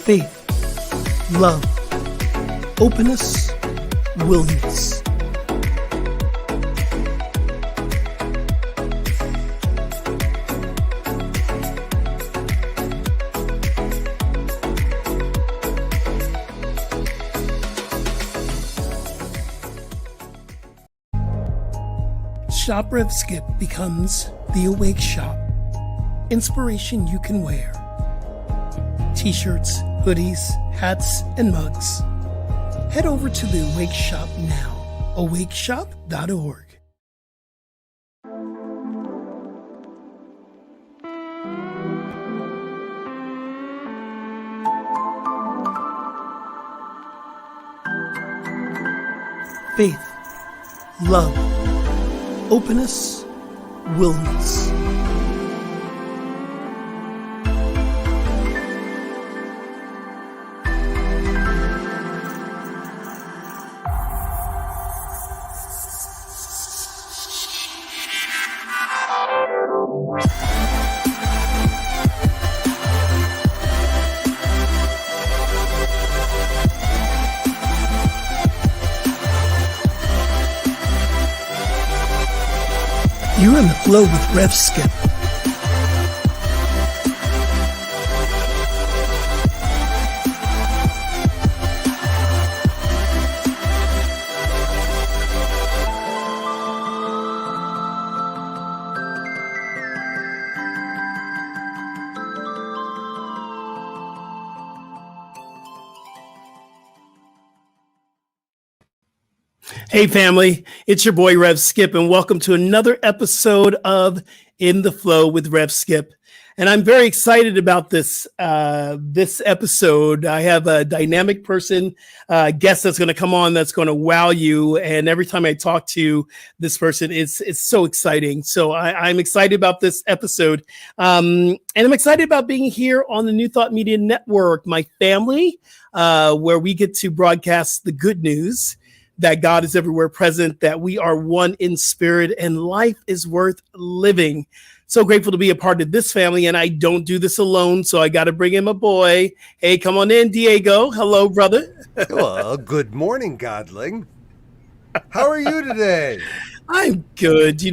faith, love, openness, willingness. Shop Rev Skip becomes the Awake Shop. Inspiration you can wear. T-shirts, hoodies, hats, and mugs. Head over to the Awake Shop now. awakeshop.org. Faith, love, openness, willingness. You're in the flow with Rev Skip. Hey family, it's your boy Rev Skip, and welcome to another episode of In the Flow with Rev Skip. And I'm very excited about this episode. I have a dynamic person, guest that's going to come on that's going to wow you. And every time I talk to this person, it's so exciting. So I'm excited about this episode, and I'm excited about being here on the New Thought Media Network, my family, where we get to broadcast the good news that God is everywhere present, that we are one in spirit, and life is worth living. So grateful to be a part of this family, and I don't do this alone, so I got to bring in my boy. Hey, come on in, Diego. Hello, brother. Well, good morning, Godling. How are you today? I'm good.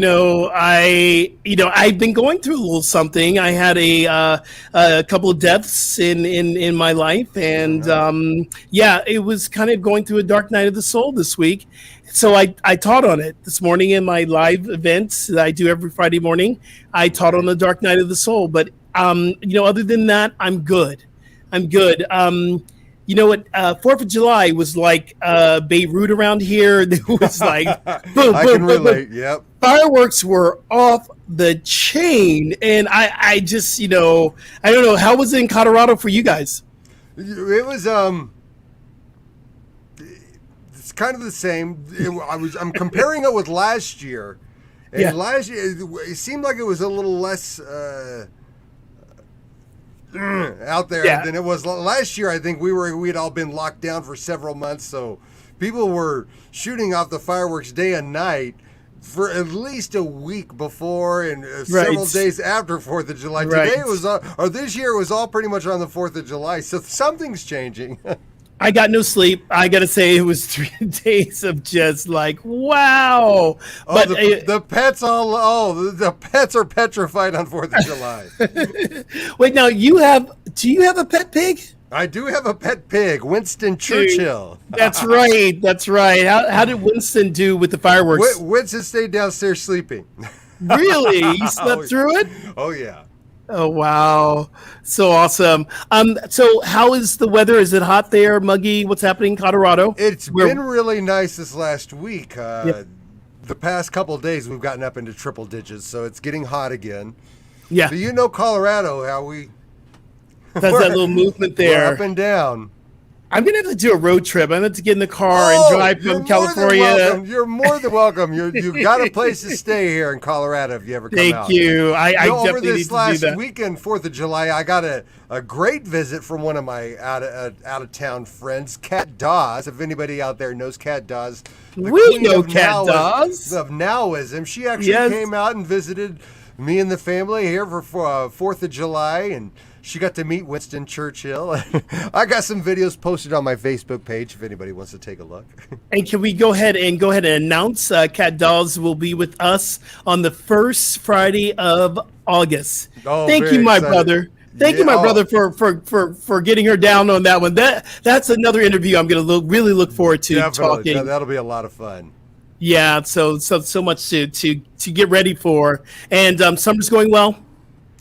I've been going through a little something. I had a couple of deaths in my life, and it was kind of going through a dark night of the soul this week. So I taught on it this morning in my live events that I do every Friday morning. I taught on the dark night of the soul, but other than that, I'm good. You know what? 4th of July was like Beirut around here. It was like, boom, I boom, can boom, relate. boom. Yep. Fireworks were off the chain. And I just, I don't know. How was it in Colorado for you guys? It was, it's kind of the same. I'm comparing it with last year. And last year, it seemed like it was a little less out there than it was last year. I think we'd all been locked down for several months, so people were shooting off the fireworks day and night for at least a week before and several days after 4th of July. Right. Today it was, or this year it was all pretty much on the 4th of July, so something's changing. I got no sleep. I got to say it was 3 days of just like, wow. But the pets the pets are petrified on 4th of July. Wait, now do you have a pet pig? I do have a pet pig, Winston Churchill. That's right. That's right. How did Winston do with the fireworks? Winston stayed downstairs sleeping. Really? You slept through it? Oh, yeah. Oh, wow. So awesome. So how is the weather? Is it hot there, muggy? What's happening in Colorado? It's been really nice this last week. The past couple of days, we've gotten up into triple digits, so it's getting hot again. Yeah. So Colorado, how we... That's that little movement there. We're up and down. I'm going to have to do a road trip. I'm going to have to get in the car and drive from California. You're more than welcome. You've got a place to stay here in Colorado if you ever come out. Thank you. I definitely over this need to last do that. weekend, 4th of July, I got a great visit from one of my out of town friends, Kat Dawes. If anybody out there knows Kat Dawes, we know Kat Dawes of Nowism. She actually came out and visited me and the family here for 4th of July, and She got to meet Winston Churchill. I got some videos posted on my Facebook page if anybody wants to take a look. And can we go ahead and announce Cat Dolls will be with us on the first Friday of August. Oh, thank you, my brother. Thank you, my brother, for getting her down on that one. That's another interview I'm going to really look forward to. Definitely. Talking. That'll be a lot of fun. Yeah, so much to get ready for, and summer's going well.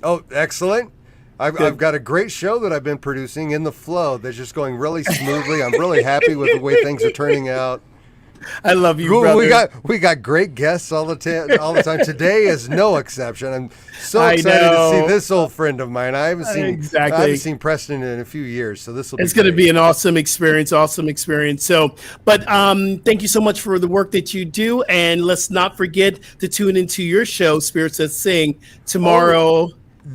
Oh, excellent! I've got a great show that I've been producing in the flow. That's just going really smoothly. I'm really happy with the way things are turning out. I love you, brother. We got great guests all the time. Today is no exception. I'm so excited to see this old friend of mine. I haven't seen Preston in a few years, so this will. It's going to be an awesome experience. So, but thank you so much for the work that you do, and let's not forget to tune into your show, Spirits That Sing, tomorrow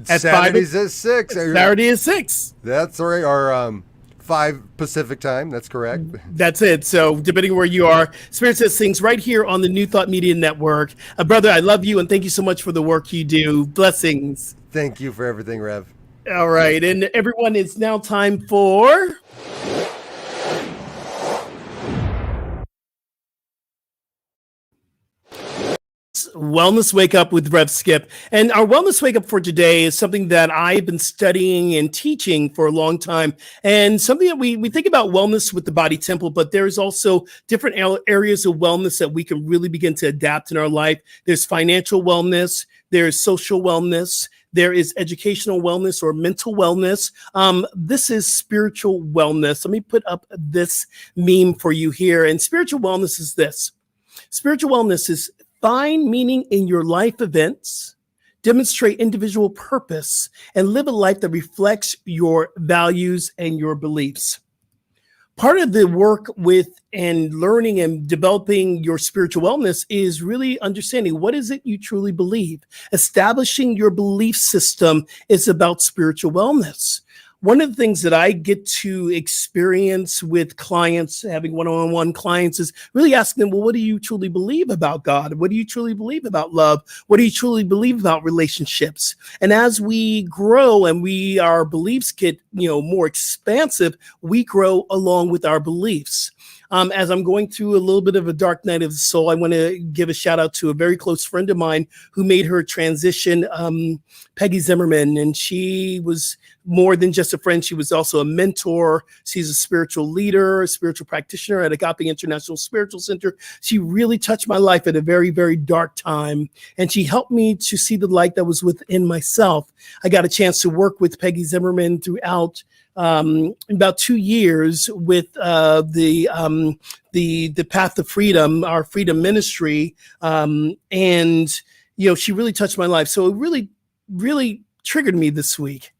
at Saturdays at 6. Saturday at 6. That's right. Or 5 Pacific time. That's correct. That's it. So depending where you are, Spirits That Sings right here on the New Thought Media Network. Brother, I love you and thank you so much for the work you do. Blessings. Thank you for everything, Rev. All right. And everyone, it's now time for... Wellness Wake Up with Rev Skip. And our Wellness Wake Up for today is something that I've been studying and teaching for a long time, and something that we think about wellness with the body temple, but there's also different areas of wellness that we can really begin to adapt in our life. There's financial wellness, there's social wellness, there is educational wellness or mental wellness. This is spiritual wellness. Let me put up this meme for you here. And spiritual wellness is this. Spiritual wellness is find meaning in your life events, demonstrate individual purpose, and live a life that reflects your values and your beliefs. Part of the work with and learning and developing your spiritual wellness is really understanding what is it you truly believe. Establishing your belief system is about spiritual wellness. One of the things that I get to experience with clients, having one-on-one clients, is really asking them, well, what do you truly believe about God? What do you truly believe about love? What do you truly believe about relationships? And as we grow and our beliefs get, more expansive, we grow along with our beliefs. As I'm going through a little bit of a dark night of the soul, I want to give a shout out to a very close friend of mine who made her transition, Peggy Zimmerman. And she was more than just a friend. She was also a mentor. She's a spiritual leader, a spiritual practitioner at Agape International Spiritual Center. She really touched my life at a very, very dark time. And she helped me to see the light that was within myself. I got a chance to work with Peggy Zimmerman throughout about 2 years with the Path to Freedom, our freedom ministry, and she really touched my life. So it really, really triggered me this week.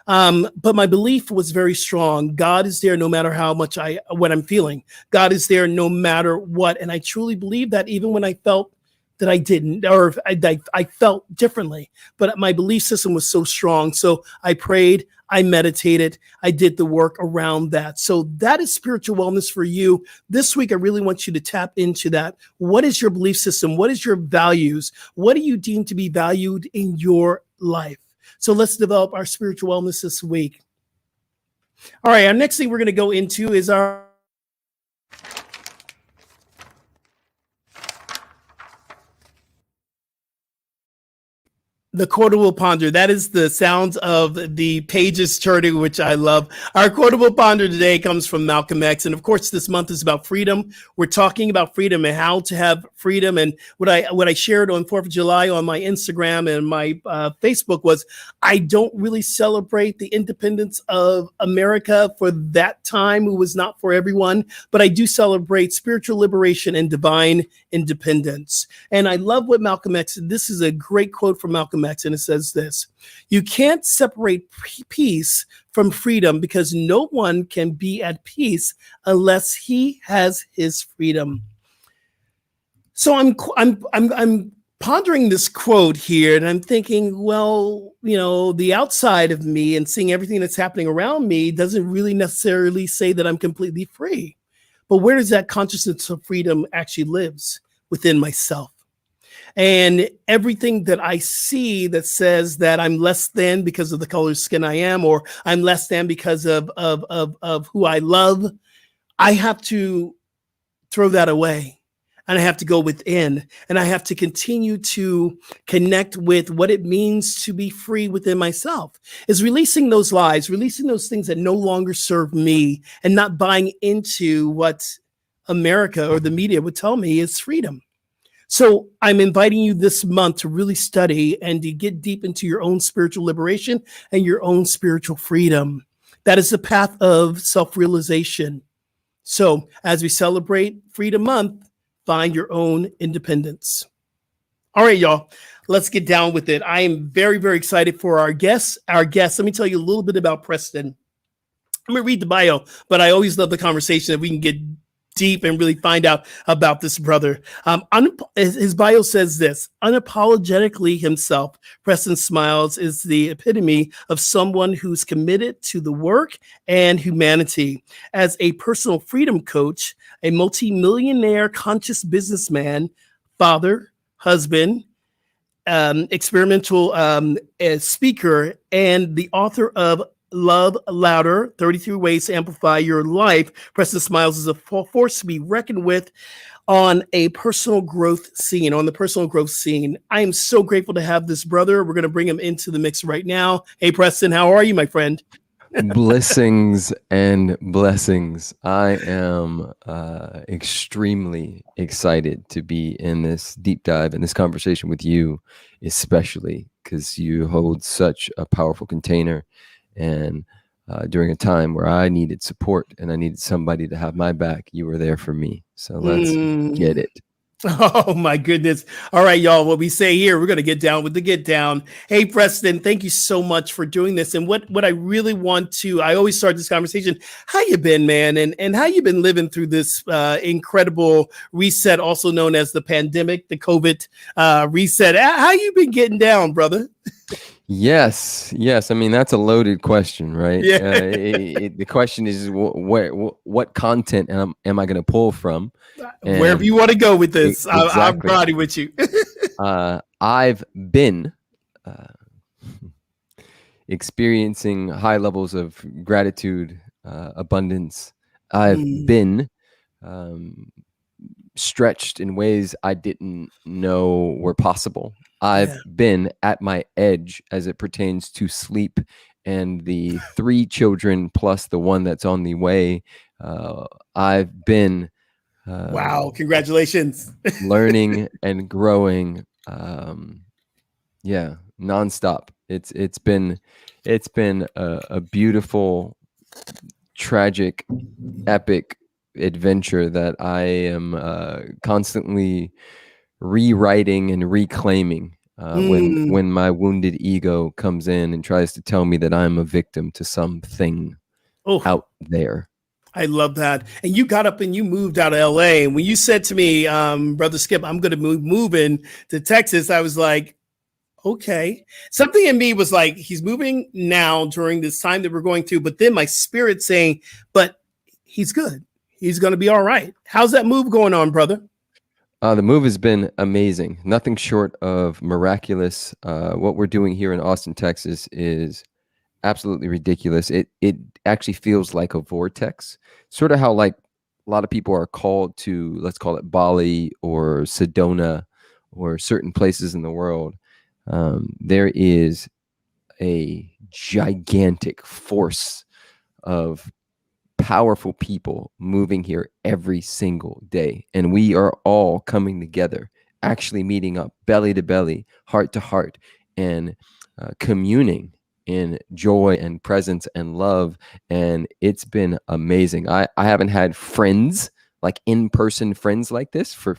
But my belief was very strong. God is there no matter how much what I'm feeling. God is there no matter what, and I truly believe that even when I felt that I didn't, or I felt differently, but my belief system was so strong. So I prayed, I meditated, I did the work around that. So that is spiritual wellness for you. This week, I really want you to tap into that. What is your belief system? What is your values? What do you deem to be valued in your life? So let's develop our spiritual wellness this week. All right, our next thing we're going to go into is our the quotable ponder. That is the sounds of the pages turning, which I love. Our quotable ponder today comes from Malcolm X. And of course, this month is about freedom. We're talking about freedom and how to have freedom. And what I shared on 4th of July on my Instagram and my Facebook was, I don't really celebrate the independence of America for that time. It was not for everyone, but I do celebrate spiritual liberation and divine independence. And I love what Malcolm X, this is a great quote from Malcolm X, and it says this: you can't separate peace from freedom because no one can be at peace unless he has his freedom. So I'm pondering this quote here, and I'm thinking, well, the outside of me and seeing everything that's happening around me doesn't really necessarily say that I'm completely free. But where does that consciousness of freedom actually lives? Within myself. And everything that I see that says that I'm less than because of the color of skin I am, or I'm less than because of who I love, I have to throw that away. And I have to go within, and I have to continue to connect with what it means to be free within myself. Is releasing those lies, releasing those things that no longer serve me, and not buying into what America or the media would tell me is freedom. So I'm inviting you this month to really study and to get deep into your own spiritual liberation and your own spiritual freedom. That is the path of self-realization. So as we celebrate Freedom Month, find your own independence. All right, y'all, let's get down with it. I am very, very excited for our guests. Let me tell you a little bit about Preston. I'm going to read the bio, but I always love the conversation that we can get deep and really find out about this brother. His bio says this: unapologetically himself, Preston Smiles is the epitome of someone who's committed to the work and humanity. As a personal freedom coach, a multi-millionaire conscious businessman, father, husband, experimental speaker, and the author of Love Louder, 33 Ways to Amplify Your Life, Preston Smiles is a force to be reckoned with on the personal growth scene. I am so grateful to have this brother. We're going to bring him into the mix right now. Hey, Preston, how are you, my friend? Blessings and blessings. I am extremely excited to be in this deep dive and this conversation with you, especially because you hold such a powerful container. And during a time where I needed support and I needed somebody to have my back, you were there for me. So let's get it. Oh my goodness. All right, y'all. What we say here, we're going to get down with the get down. Hey, Preston, thank you so much for doing this. And what I really want to, I always start this conversation. How you been, man? And how you been living through this incredible reset, also known as the pandemic, the COVID reset? How you been getting down, brother? Yes. I mean, that's a loaded question, right? Yeah. The question is, what content am I going to pull from? And wherever you want to go with this, exactly. I'm riding with you. I've been experiencing high levels of gratitude, abundance. I've been stretched in ways I didn't know were possible. I've been at my edge as it pertains to sleep and the 3 children plus the one that's on the way. I've been wow, congratulations. learning and growing nonstop. It's been a beautiful, tragic, epic adventure that I am constantly rewriting and reclaiming when my wounded ego comes in and tries to tell me that I'm a victim to something out there. I love that. And you got up and you moved out of LA. And when you said to me, Brother Skip, I'm going to move in to Texas, I was like, okay. Something in me was like, he's moving now during this time that we're going through. But then my spirit saying, but he's good. He's going to be all right. How's that move going on, brother? The move has been amazing. Nothing short of miraculous. What we're doing here in Austin, Texas is absolutely ridiculous. It actually feels like a vortex, sort of how like a lot of people are called to, let's call it Bali or Sedona or certain places in the world. There is a gigantic force of powerful people moving here every single day, and we are all coming together, actually meeting up belly to belly, heart to heart, and communing in joy and presence and love. And it's been amazing. I haven't had friends, like in-person friends like this for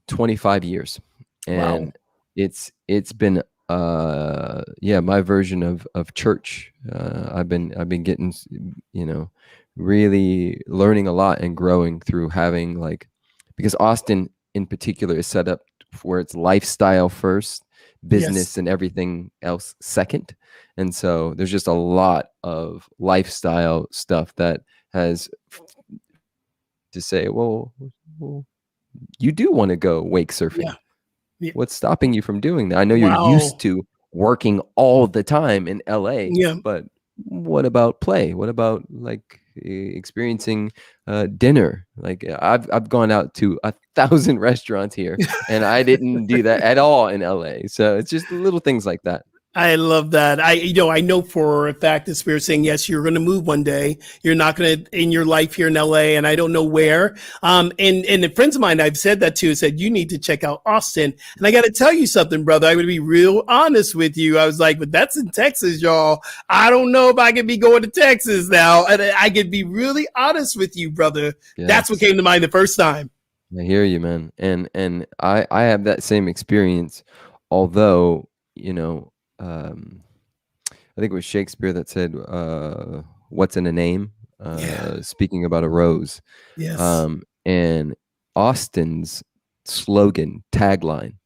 25 years. And wow. It's been my version of church. I've been getting, really learning a lot and growing through having, like, because Austin in particular is set up where it's lifestyle first, business and everything else second. And so there's just a lot of lifestyle stuff that has to say, well, you do want to go wake surfing. Yeah. What's stopping you from doing that? I know you're Wow. used to working all the time in LA, Yeah. but what about play? What about like experiencing dinner? Like I've gone out to 1,000 restaurants here, and I didn't do that at all in LA. So it's just little things like that. I love that. I know for a fact that Spirit's saying, yes, you're going to move one day. You're not going to in your life here in LA, and I don't know where. And the friends of mine I've said that to said, you need to check out Austin. And I got to tell you something, brother. I'm going to be real honest with you. I was like, but that's in Texas, y'all. I don't know if I could be going to Texas now. And I could be really honest with you, brother. Yes. That's what came to mind the first time. I hear you, man. And I have that same experience, although, you know, I think it was Shakespeare that said, what's in a name? Speaking about a rose. Yes. And Austin's slogan, tagline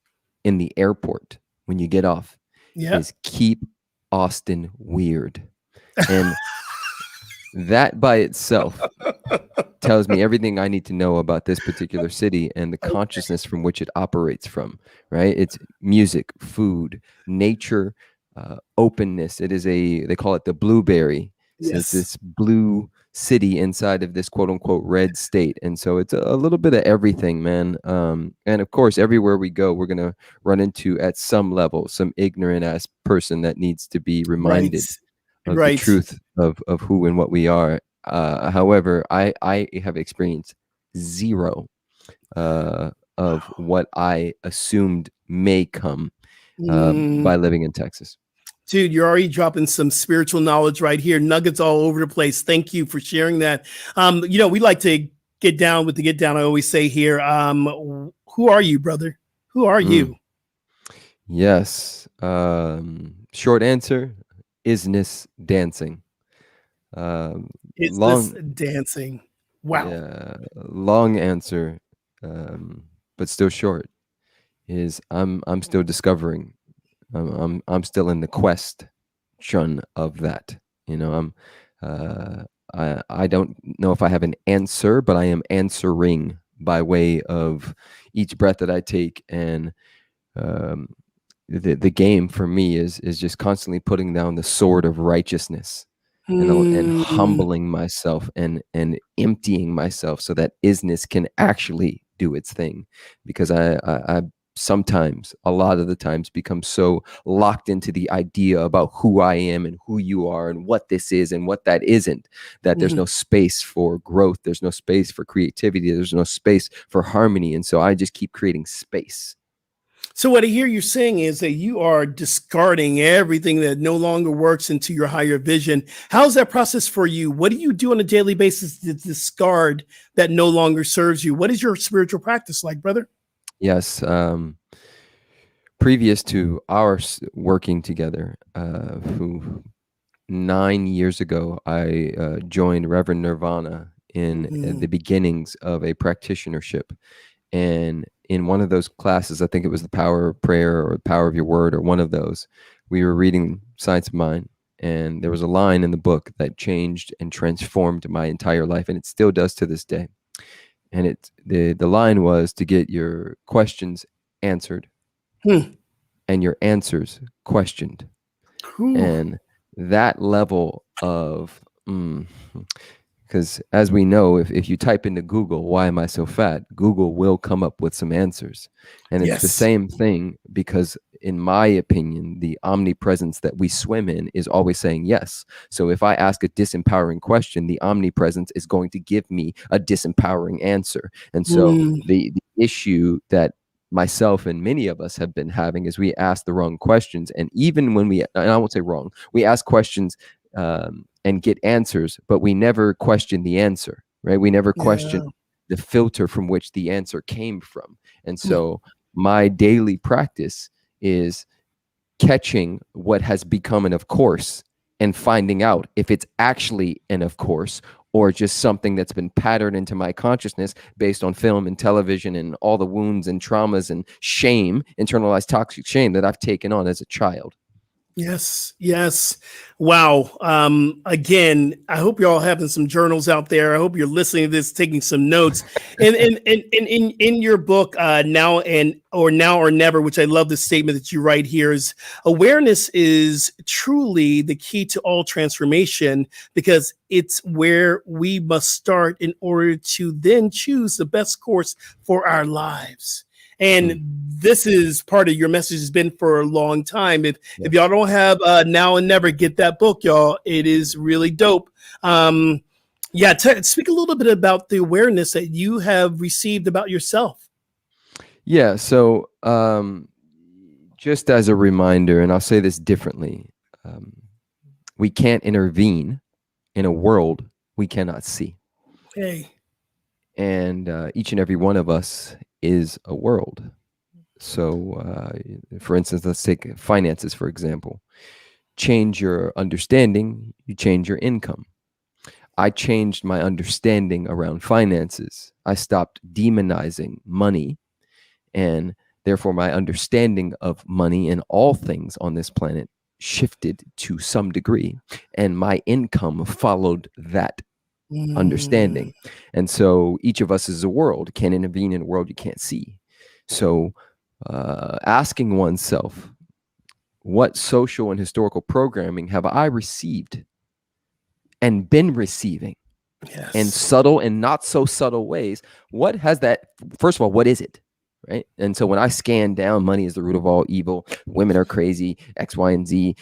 in the airport when you get off is keep Austin weird. And that by itself tells me everything I need to know about this particular city and the consciousness from which it operates from, right? It's music, food, nature, openness. It is they call it the blueberry. So it's this blue city inside of this quote unquote red state. And so it's a little bit of everything, man. And of course, everywhere we go, we're going to run into at some level, some ignorant ass person that needs to be reminded of the truth of who and what we are. However, I have experienced zero of what I assumed may come by living in Texas. Dude, you're already dropping some spiritual knowledge right here. Nuggets all over the place. Thank you for sharing that. You know, we like to get down with the get down. I always say here, who are you, brother? Who are you? Yes. Short answer, isness dancing. Dancing. Wow. Yeah, long answer, but still short, is I'm still discovering. I'm still in the question of that. You know, I don't know if I have an answer, but I am answering by way of each breath that I take. And the game for me is just constantly putting down the sword of righteousness and humbling myself and emptying myself so that isness can actually do its thing. Because I sometimes, a lot of the times, become so locked into the idea about who I am and who you are and what this is and what that isn't, that there's no space for growth. There's no space for creativity. There's no space for harmony. And so I just keep creating space. So what I hear you saying is that you are discarding everything that no longer works into your higher vision. How's that process for you? What do you do on a daily basis to discard that no longer serves you? What is your spiritual practice like, brother? Yes. Previous to our working together, 9 years ago, I joined Reverend Nirvana in the beginnings of a practitionership. And in one of those classes, I think it was the power of prayer or the power of your word or one of those, we were reading Science of Mind. And there was a line in the book that changed and transformed my entire life. And it still does to this day. And the line was to get your questions answered and your answers questioned. And that level of, because as we know, if you type into Google, why am I so fat? Google will come up with some answers. And it's the same thing, because in my opinion, the omnipresence that we swim in is always saying yes. So if I ask a disempowering question, the omnipresence is going to give me a disempowering answer. And so the issue that myself and many of us have been having is we ask the wrong questions. And even when and I won't say wrong, we ask questions and get answers, but we never question the answer, right? We never question the filter from which the answer came from. And so my daily practice is catching what has become an of course and finding out if it's actually an of course or just something that's been patterned into my consciousness based on film and television and all the wounds and traumas and shame, internalized toxic shame that I've taken on as a child. Yes, yes. Wow. Again, I hope you're all having some journals out there. I hope you're listening to this, taking some notes. And in your book, Now or Never, which I love the statement that you write here, is awareness is truly the key to all transformation, because it's where we must start in order to then choose the best course for our lives. And this is part of your message, has been for a long time. If y'all don't have Now and Never, get that book, y'all. It is really dope. Speak a little bit about the awareness that you have received about yourself. Yeah. So just as a reminder, and I'll say this differently, we can't intervene in a world we cannot see. Okay. And each and every one of us is a world. So for instance, let's take finances, for example. Change your understanding, you change your income. I changed my understanding around finances. I stopped demonizing money, and therefore my understanding of money and all things on this planet shifted to some degree, and my income followed that understanding. And so each of us is a world, can't intervene in a world you can't see. So asking oneself, what social and historical programming have I received and been receiving? Yes. In subtle and not so subtle ways? What has that, first of all, what is it? Right. And so when I scan down, money is the root of all evil, women are crazy, X, Y, and Z,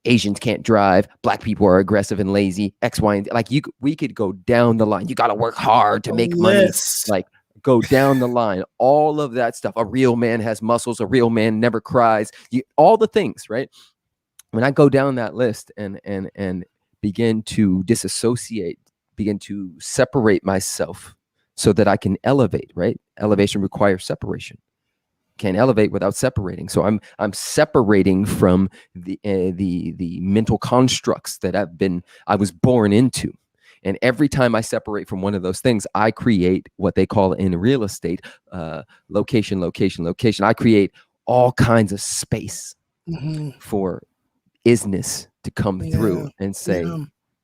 Asians can't drive, Black people are aggressive and lazy, X, Y, and Z. Like we could go down the line. You got to work hard to make money. Like go down the line. All of that stuff. A real man has muscles. A real man never cries. All the things, right? When I go down that list and begin to disassociate, begin to separate myself so that I can elevate, right? Elevation requires separation. Can't elevate without separating. So I'm separating from the mental constructs that I was born into. And every time I separate from one of those things, I create what they call in real estate, location. I create all kinds of space for isness to come through and say,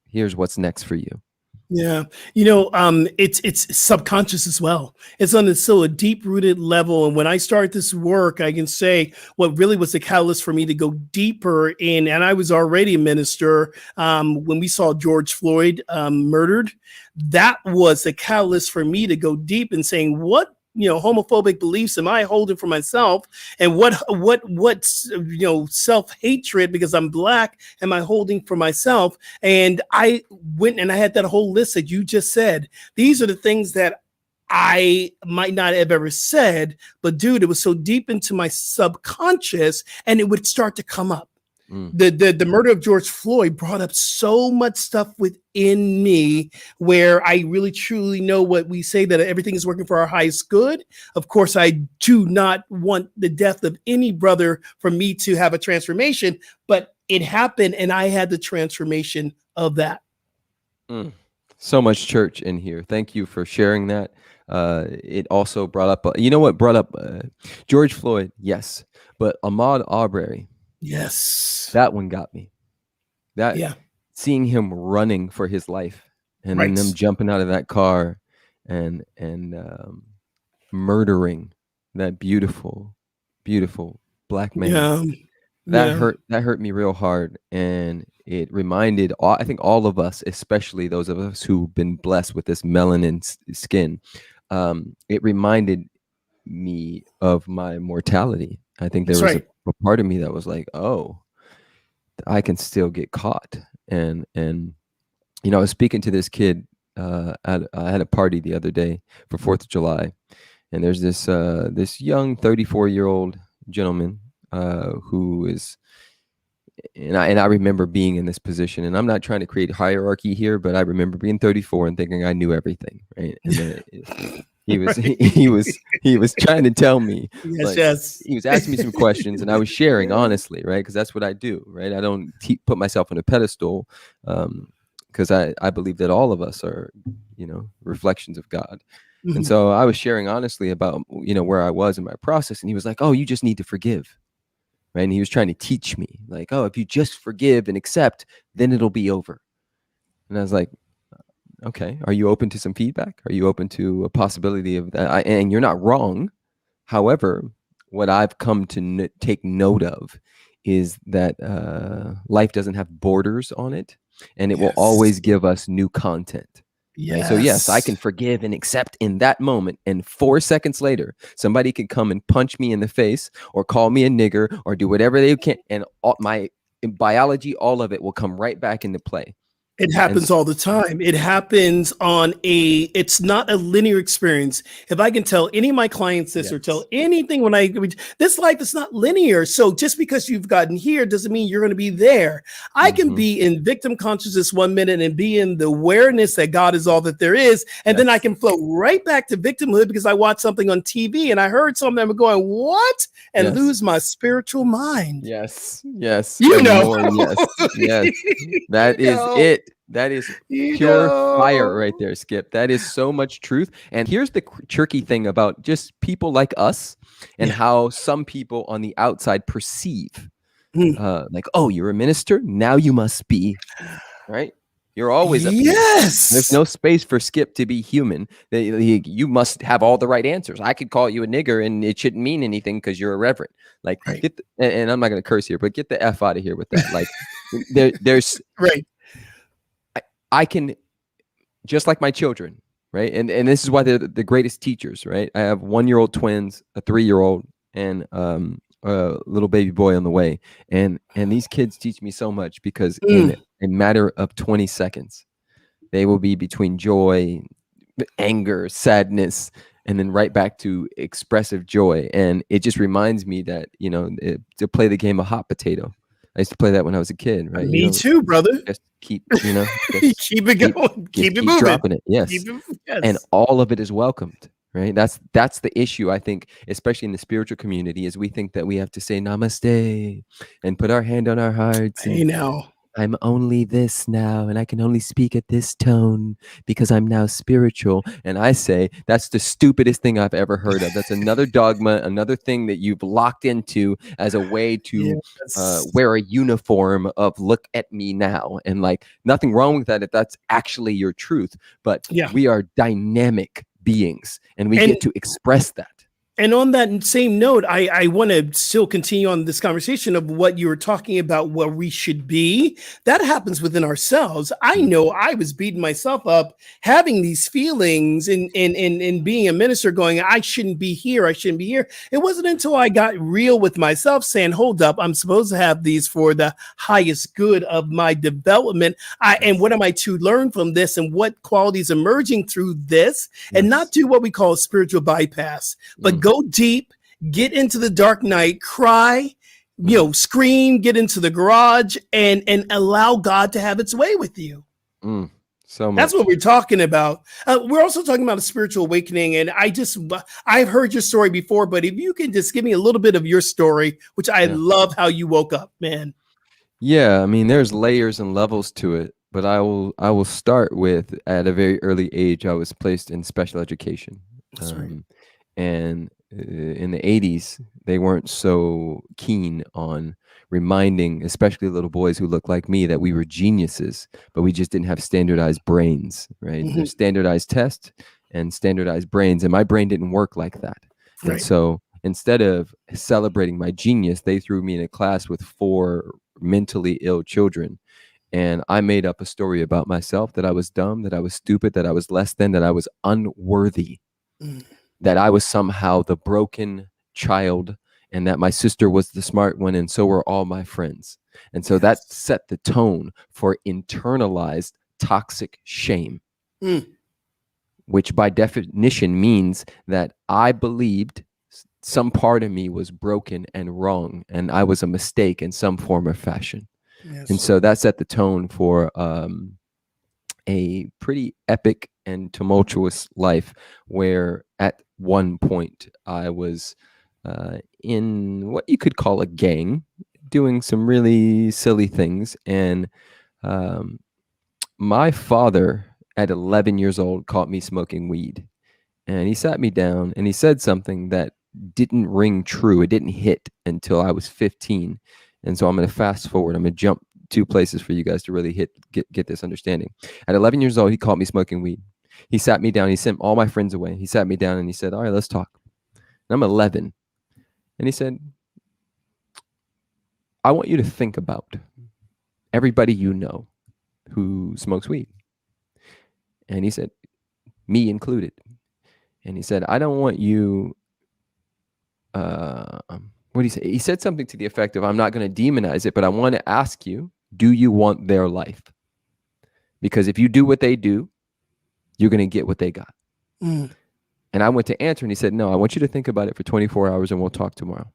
here's what's next for you. Yeah. It's subconscious as well. It's on a deep rooted level. And when I start this work, I can say what really was the catalyst for me to go deeper in, and I was already a minister when we saw George Floyd murdered. That was the catalyst for me to go deep in saying, what homophobic beliefs am I holding for myself, and what self-hatred because I'm Black am I holding for myself? And I went and I had that whole list that you just said. These are the things that I might not have ever said, but dude, it was so deep into my subconscious, and it would start to come up. The murder of George Floyd brought up so much stuff within me where I really truly know what we say, that everything is working for our highest good. Of course, I do not want the death of any brother for me to have a transformation, but it happened and I had the transformation of that. So much church in here. Thank you for sharing that. It also brought up, what brought up George Floyd? Yes. But Ahmaud Arbery. Yes. That one got me. Seeing him running for his life and then them jumping out of that car and murdering that beautiful, beautiful Black man. That hurt me real hard. And it reminded I think all of us, especially those of us who've been blessed with this melanin skin, it reminded me of my mortality. I think there was a part of me that was like, oh, I can still get caught. And I was speaking to this kid. I had a party the other day for 4th of July, and there's this young 34-year-old gentleman who is, and I remember being in this position, and I'm not trying to create hierarchy here, but I remember being 34 and thinking I knew everything, right? And then he was trying to tell me, he was asking me some questions, and I was sharing honestly, right? Because that's what I do, right? I don't put myself on a pedestal, because I believe that all of us are, reflections of God. And so I was sharing honestly about, where I was in my process, and he was like, "Oh, you just need to forgive." right? And he was trying to teach me, like, oh, if you just forgive and accept, then it'll be over. And I was like, okay, are you open to some feedback? Are you open to a possibility of that? And you're not wrong. However, what I've come to take note of is that life doesn't have borders on it, and it will always give us new content. Yes. Right? So yes, I can forgive and accept in that moment, and 4 seconds later, somebody can come and punch me in the face, or call me a nigger, or do whatever they can, and my biology, all of it will come right back into play. It happens all the time. It happens it's not a linear experience. If I can tell any of my clients this, or tell anything this life is not linear. So just because you've gotten here doesn't mean you're going to be there. I can be in victim consciousness 1 minute and be in the awareness that God is all that there is. And then I can flow right back to victimhood because I watched something on TV and I heard something, I'm going, what? And lose my spiritual mind. Yes. You know. More, yes. That is it. That is pure fire right there, Skip. That is so much truth. And here's the tricky thing about just people like us and how some people on the outside perceive. Like, oh, you're a minister? Now you must be, right? You're always a There's no space for Skip to be human. You must have all the right answers. I could call you a nigger and it shouldn't mean anything because you're a reverend. Like, and I'm not going to curse here, but get the F out of here with that. Like, there's I can, just like my children, right? And this is why they're the greatest teachers, right? I have 1-year-old twins, a 3-year-old, and a little baby boy on the way. And these kids teach me so much because in a matter of 20 seconds, they will be between joy, anger, sadness, and then right back to expressive joy. And it just reminds me that, to play the game of hot potato. I used to play that when I was a kid, right? Me too, brother. Just keep, keep it going, keep it moving, dropping it. Yes. And all of it is welcomed, right? That's the issue, I think, especially in the spiritual community, is we think that we have to say namaste and put our hand on our hearts. Hey, now. I'm only this now, and I can only speak at this tone because I'm now spiritual. And I say that's the stupidest thing I've ever heard of. That's another dogma, another thing that you've locked into as a way to wear a uniform of look at me now. And like, nothing wrong with that if that's actually your truth. But we are dynamic beings, and we get to express that. And on that same note, I want to still continue on this conversation of what you were talking about, where we should be. That happens within ourselves. I know I was beating myself up, having these feelings in being a minister going, I shouldn't be here. I shouldn't be here. It wasn't until I got real with myself saying, hold up, I'm supposed to have these for the highest good of my development. And what am I to learn from this, and what qualities emerging through this, and not do what we call a spiritual bypass, but go deep, get into the dark night, cry, scream, get into the garage, and allow God to have its way with you. So much. That's what we're talking about. We're also talking about a spiritual awakening. And I've heard your story before, but if you can just give me a little bit of your story, which I love how you woke up, man. Yeah, I mean, there's layers and levels to it, but I will start with, at a very early age, I was placed in special education. That's right. And in the 80s, they weren't so keen on reminding, especially little boys who look like me, that we were geniuses, but we just didn't have standardized brains, right? There's standardized tests and standardized brains, and my brain didn't work like that. And so instead of celebrating my genius, they threw me in a class with 4 mentally ill children. And I made up a story about myself, that I was dumb, that I was stupid, that I was less than, that I was unworthy. That I was somehow the broken child, and that my sister was the smart one, and so were all my friends. And so that set the tone for internalized toxic shame, which by definition means that I believed some part of me was broken and wrong, and I was a mistake in some form or fashion. And so that set the tone for a pretty epic and tumultuous life, where at one point I was in what you could call a gang, doing some really silly things. And my father at 11 years old caught me smoking weed, and he sat me down and he said something that didn't ring true. It didn't hit until I was 15. And so I'm going to fast forward. I'm going to jump 2 places for you guys to really get this understanding. At 11 years old, he caught me smoking weed. He sat me down. He sent all my friends away. He sat me down and he said, all right, let's talk. And I'm 11. And he said, I want you to think about everybody you know who smokes weed. And he said, me included. And he said, I don't want you, what did he say? He said something to the effect of, I'm not going to demonize it, but I want to ask you, do you want their life? Because if you do what they do, you're going to get what they got. And I went to answer and he said, no, I want you to think about it for 24 hours and we'll talk tomorrow.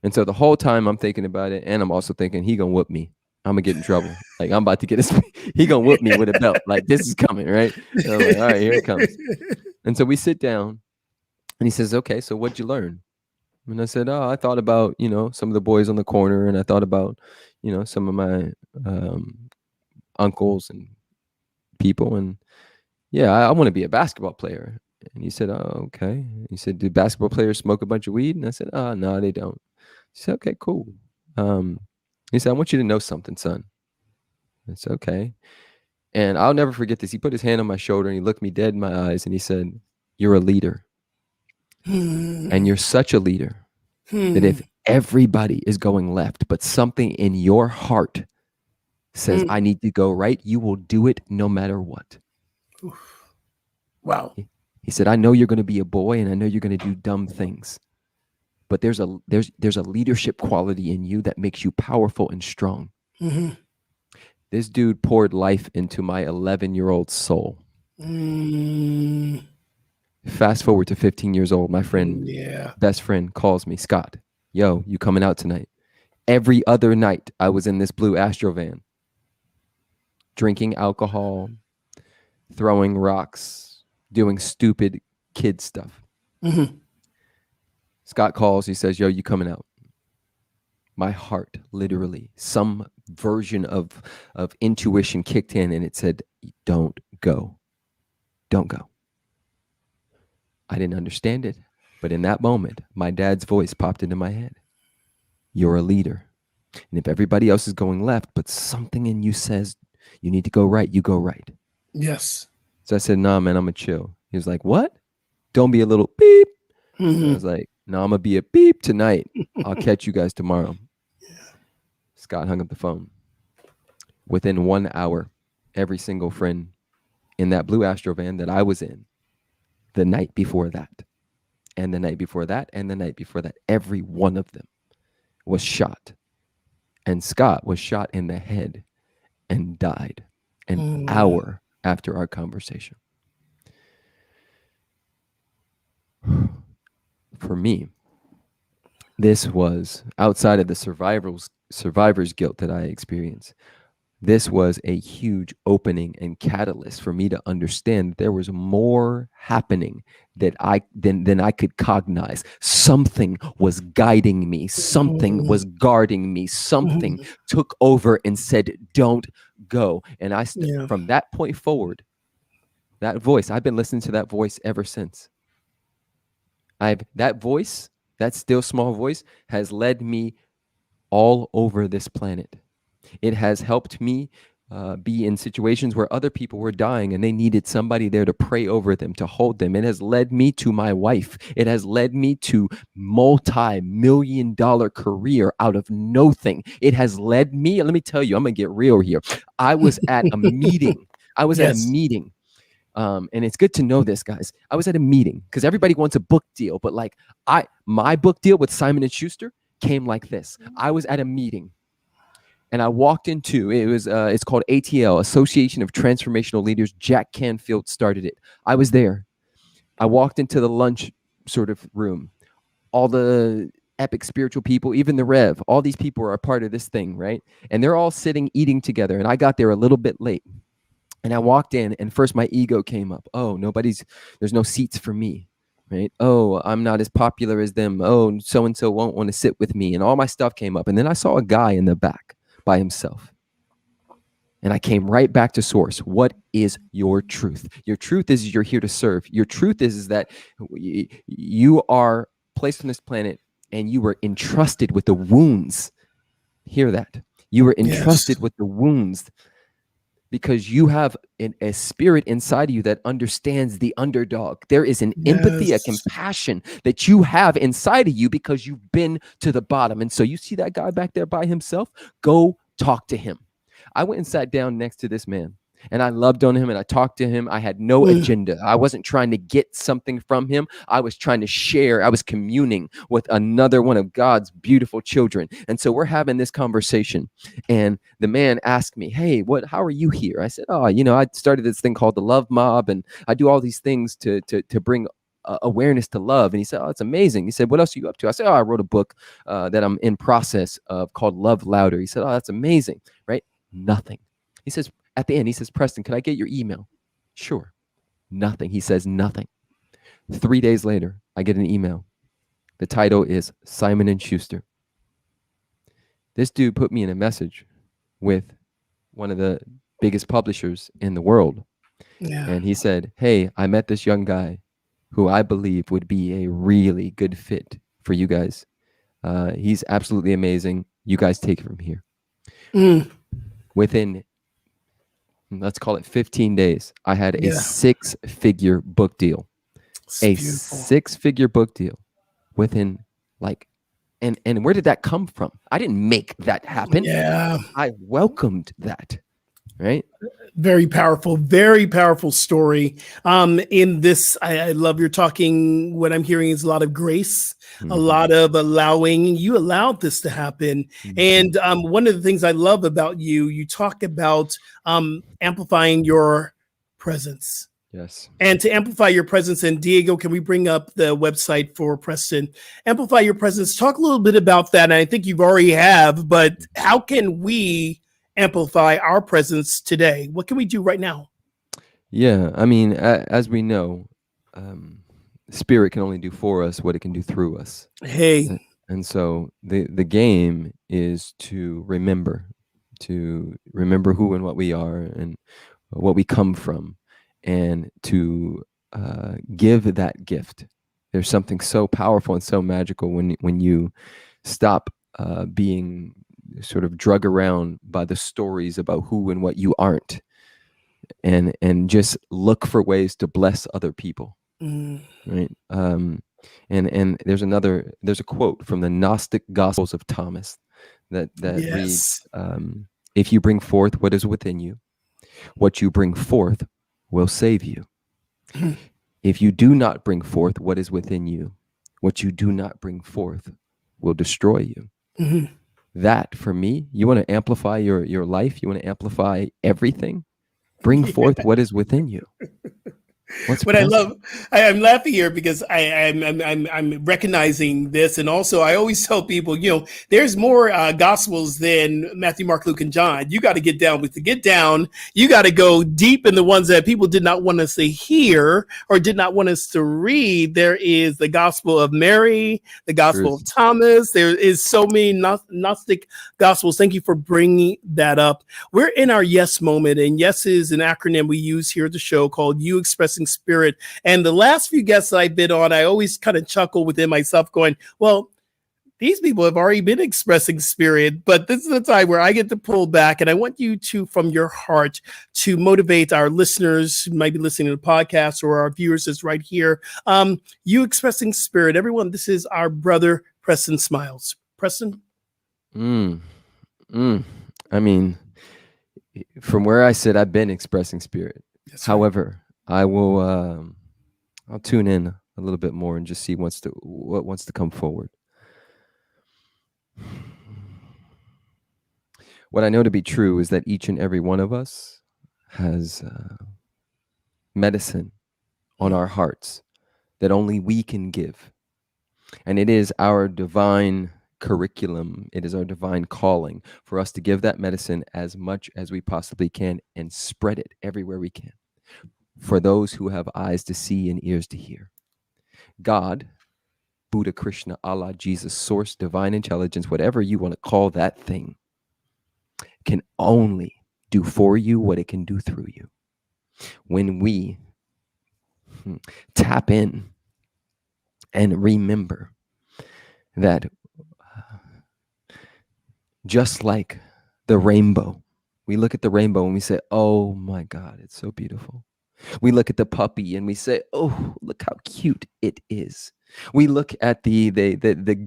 And so the whole time I'm thinking about it, and I'm also thinking, he going to whoop me. I'm going to get in trouble. Like, I'm about to get he going to whoop me with a belt. Like, this is coming, right? And I'm like, all right, here it comes. And so we sit down and he says, okay, so what'd you learn? And I said, oh, I thought about, some of the boys on the corner, and I thought about, some of my uncles and people. And yeah, I want to be a basketball player. And he said, oh, okay. He said, do basketball players smoke a bunch of weed? And I said, oh, no, they don't. He said, okay, cool. He said, I want you to know something, son. I said, okay. And I'll never forget this. He put his hand on my shoulder and he looked me dead in my eyes and he said, you're a leader. And you're such a leader that if everybody is going left, but something in your heart says, I need to go right, you will do it no matter what. Wow. He said, I know you're going to be a boy and I know you're going to do dumb things, but there's a leadership quality in you that makes you powerful and strong. This dude poured life into my 11-year-old soul. Fast forward to 15 years old, my friend, best friend calls me, Scott, yo, you coming out tonight? Every other night I was in this blue Astro van, drinking alcohol, throwing rocks, doing stupid kid stuff. Scott calls, he says, yo, you coming out? My heart, literally, some version of intuition kicked in and it said, don't go. Don't go. I didn't understand it, but in that moment, my dad's voice popped into my head. You're a leader. And if everybody else is going left, but something in you says you need to go right, you go right. Yes. So I said, nah, man, I'm going to chill. He was like, what? Don't be a little beep. So I was like, no, I'm going to be a beep tonight. I'll catch you guys tomorrow. Scott hung up the phone. Within 1 hour, every single friend in that blue Astro van that I was in, the night before that, and the night before that, and the night before that, every one of them was shot. And Scott was shot in the head and died an hour after our conversation. For me, this was outside of the survivor's guilt that I experienced. This was a huge opening and catalyst for me to understand there was more happening than I could cognize. Something was guiding me. Something was guarding me. Something took over and said, don't go. And from that point forward, that voice, I've been listening to that voice ever since. That voice, that still small voice, has led me all over this planet. It has helped me be in situations where other people were dying and they needed somebody there to pray over them, to hold them. It has led me to my wife. It has led me to multi-million-dollar career out of nothing. It has led me, let me tell you, I'm going to get real here. I was at a meeting. At a meeting. And it's good to know this, guys. I was at a meeting because everybody wants a book deal, but like my book deal with Simon & Schuster came like this. I was at a meeting. And I walked into, it's called ATL, Association of Transformational Leaders. Jack Canfield started it. I was there. I walked into the lunch sort of room. All the epic spiritual people, even the Rev, all these people are a part of this thing, right? And they're all sitting, eating together. And I got there a little bit late. And I walked in and first my ego came up. Oh, there's no seats for me, right? Oh, I'm not as popular as them. Oh, so-and-so won't want to sit with me. And all my stuff came up. And then I saw a guy in the back by himself. And I came right back to source. What is your truth? Your truth is you're here to serve. Your truth is that you are placed on this planet and you were entrusted with the wounds. Hear that. You were entrusted with the wounds because you have a spirit inside of you that understands the underdog. There is an empathy, a compassion that you have inside of you because you've been to the bottom. And so you see that guy back there by himself, go talk to him. I went and sat down next to this man and I loved on him and I talked to him. I had no agenda. I wasn't trying to get something from him. I was trying to share. I was communing with another one of God's beautiful children. And so we're having this conversation and the man asked me, hey, how are you here? I said, I started this thing called the LoveMob and I do all these things to bring awareness to love. And he said, oh, it's amazing. He said, what else are you up to? I said, I wrote a book that I'm in process of called Love Louder. He said, oh, that's amazing, right? Nothing. He says, at the end, he says, Preston, can I get your email? Sure. Nothing. He says nothing. 3 days later, I get an email. The title is Simon & Schuster. This dude put me in a message with one of the biggest publishers in the world. Yeah. And he said, hey, I met this young guy who I believe would be a really good fit for you guys. He's absolutely amazing. You guys take it from here. Within, let's call it 15 days, I had a 6-figure book deal. Beautiful. 6-figure book deal within and where did that come from? I didn't make that happen. Yeah. I welcomed that. Right. Very powerful story. In this, I love you're talking. What I'm hearing is a lot of grace, a lot of allowing. You allowed this to happen. And one of the things I love about you talk about amplifying your presence. Yes. And to amplify your presence, and Diego, can we bring up the website for Preston? Amplify your presence. Talk a little bit about that. And I think you've already have, but how can we amplify our presence today? What can we do right now? Yeah, I mean, as we know, spirit can only do for us what it can do through us. Hey. And so the game is to remember who and what we are and what we come from, and to give that gift. There's something so powerful and so magical when you stop being sort of drug around by the stories about who and what you aren't, and just look for ways to bless other people. Right. And there's a quote from the Gnostic Gospels of Thomas that reads, if you bring forth what is within you, what you bring forth will save you. If you do not bring forth what is within you, what you do not bring forth will destroy you. That, for me, you want to amplify your life, you want to amplify everything, bring forth what is within you. What I love, I'm laughing here because I'm recognizing this, and also I always tell people, there's more gospels than Matthew, Mark, Luke, and John. You got to get down with the get down. You got to go deep in the ones that people did not want us to hear or did not want us to read. There is the Gospel of Mary, the Gospel of Thomas. There is so many Gnostic gospels. Thank you for bringing that up. We're in our yes moment, and yes is an acronym we use here at the show called You Expressing Spirit. And the last few guests I've been on, I always kind of chuckle within myself going, well, these people have already been expressing spirit, but this is the time where I get to pull back, and I want you to, from your heart, to motivate our listeners who might be listening to the podcast, or our viewers is right here. You Expressing Spirit. Everyone, this is our brother, Preston Smiles. Preston? I mean, from where I sit, I've been expressing spirit. That's However, right. I will. I'll tune in a little bit more and just see what wants to come forward. What I know to be true is that each and every one of us has medicine on our hearts that only we can give, and it is our divine curriculum. It is our divine calling for us to give that medicine as much as we possibly can and spread it everywhere we can. For those who have eyes to see and ears to hear. God, Buddha, Krishna, Allah, Jesus, source, divine intelligence, whatever you want to call that thing, can only do for you what it can do through you. When we tap in and remember that just like the rainbow, we look at the rainbow and we say, oh my God, it's so beautiful. We look at the puppy and we say, oh, look how cute it is. We look at the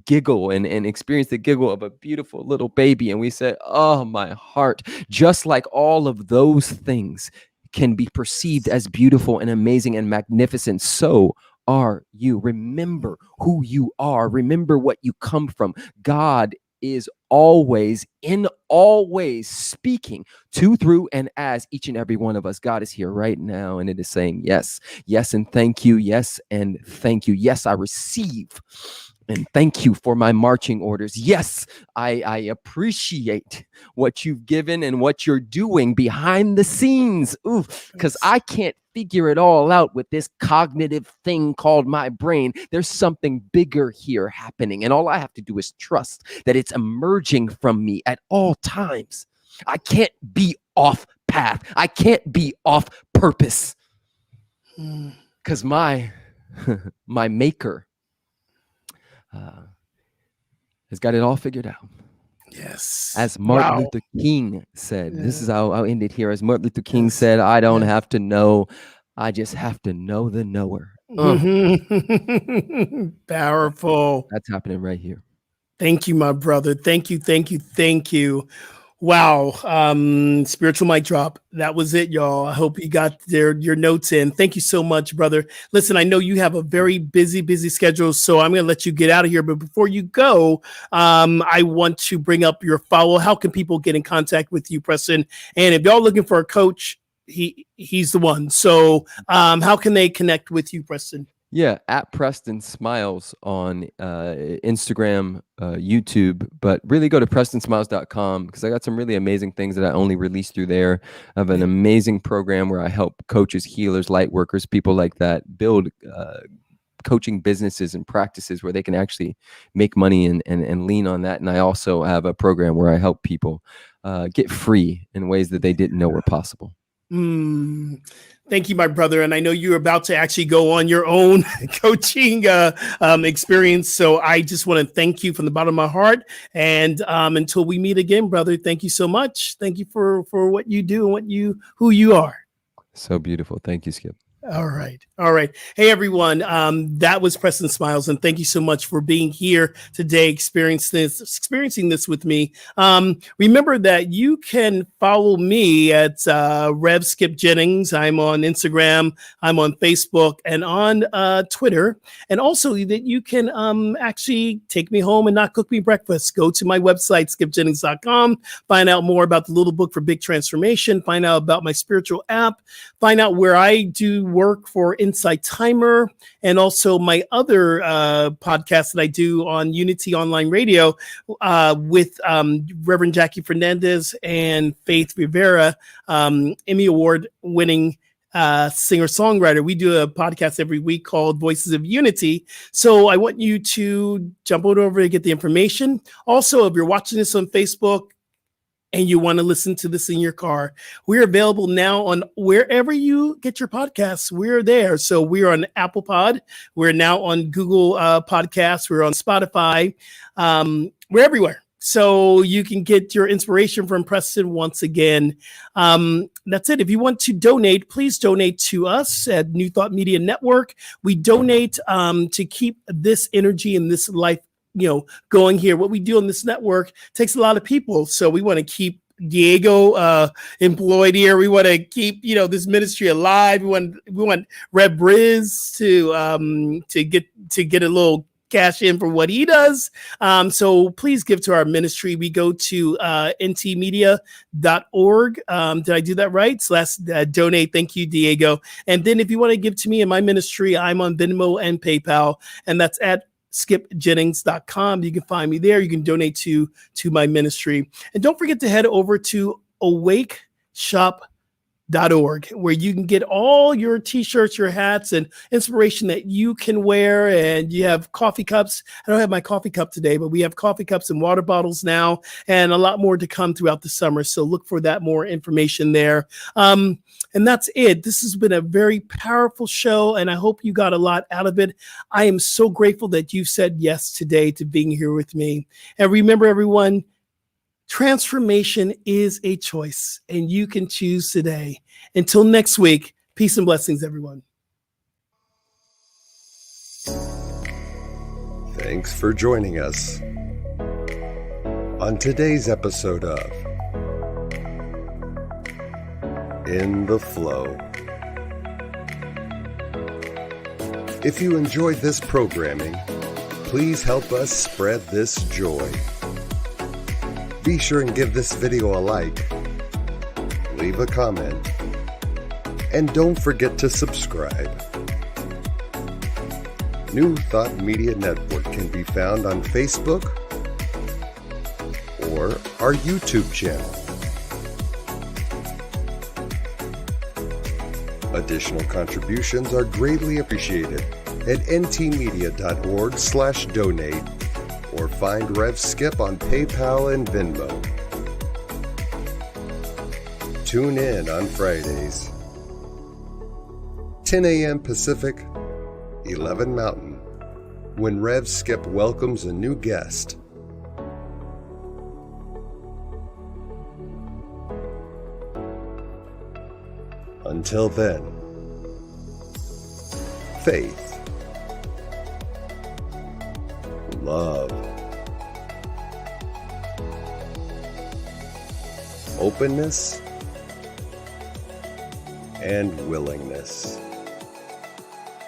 giggle and experience the giggle of a beautiful little baby and we say, oh, my heart. Just like all of those things can be perceived as beautiful and amazing and magnificent, so are you. Remember who you are. Remember what you come from. God is always, in all ways, speaking to, through, and as each and every one of us. God is here right now, and it is saying yes, yes, and thank you, yes, and thank you. Yes, I receive, and thank you for my marching orders. Yes, I appreciate what you've given and what you're doing behind the scenes. Ooh, because I can't figure it all out with this cognitive thing called my brain. There's something bigger here happening, and all I have to do is trust that it's emerging from me at all times. I can't be off path. I can't be off purpose, because my maker has got it all figured out. Yes. As Martin Luther King said, this is how I'll end it here. As Martin Luther King said, I don't have to know. I just have to know the knower. Powerful. That's happening right here. Thank you, my brother. Thank you. Thank you. Thank you. Wow. Spiritual mic drop. That was it, y'all. I hope you got your notes in. Thank you so much, brother. Listen, I know you have a very busy schedule, so I'm going to let you get out of here. But before you go, I want to bring up your follow. How can people get in contact with you, Preston? And if y'all looking for a coach, he's the one. So how can they connect with you, Preston? Yeah, at Preston Smiles on Instagram, YouTube, but really go to prestonsmiles.com because I got some really amazing things that I only release through there. I have an amazing program where I help coaches, healers, light workers, people like that build coaching businesses and practices where they can actually make money and lean on that. And I also have a program where I help people get free in ways that they didn't know were possible. Thank you, my brother. And I know you're about to actually go on your own coaching experience. So I just want to thank you from the bottom of my heart. And until we meet again, brother, thank you so much. Thank you for what you do and who you are. So beautiful. Thank you, Skip. All right. Hey, everyone. That was Preston Smiles. And thank you so much for being here today, experiencing this with me. Remember that you can follow me at Rev Skip Jennings. I'm on Instagram. I'm on Facebook and on Twitter. And also that you can actually take me home and not cook me breakfast. Go to my website, skipjennings.com. Find out more about the Little Book for Big Transformation. Find out about my spiritual app. Find out where I do work for Insight Timer and also my other podcast that I do on Unity Online Radio with Reverend Jackie Fernandez and Faith Rivera, Emmy Award winning singer-songwriter. We do a podcast every week called Voices of Unity. So I want you to jump over to get the information. Also, if you're watching this on Facebook, and you want to listen to this in your car, we're available now on wherever you get your podcasts. We're there. So we're on Apple Pod. We're now on Google Podcasts. We're on Spotify. We're everywhere. So you can get your inspiration from Preston once again. That's it. If you want to donate, please donate to us at New Thought Media Network. We donate to keep this energy and this life going here. What we do on this network takes a lot of people. So we want to keep Diego employed here. We want to keep, this ministry alive. We want Rev Briz to get a little cash in for what he does. So please give to our ministry. We go to ntmedia.org. Did I do that right? /donate. Thank you, Diego. And then if you want to give to me and my ministry, I'm on Venmo and PayPal, and that's at skipjennings.com. You can find me there. You can donate to my ministry. And don't forget to head over to awakeshop.com. where you can get all your t-shirts, your hats, and inspiration that you can wear. And you have coffee cups. I don't have my coffee cup today, but we have coffee cups and water bottles now, and a lot more to come throughout the summer. So look for that more information there. And that's it. This has been a very powerful show, and I hope you got a lot out of it. I am so grateful that you said yes today to being here with me. And remember, everyone, transformation is a choice, and you can choose today. Until next week, peace and blessings, everyone. Thanks for joining us on today's episode of In the Flow. If you enjoyed this programming, please help us spread this joy. Be sure and give this video a like, leave a comment, and don't forget to subscribe. New Thought Media Network can be found on Facebook or our YouTube channel. Additional contributions are greatly appreciated at ntmedia.org/donate or find Rev Skip on PayPal and Venmo. Tune in on Fridays, 10 a.m. Pacific, 11 Mountain, when Rev Skip welcomes a new guest. Until then, faith, love, openness, and willingness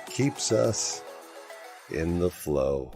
keeps us in the flow.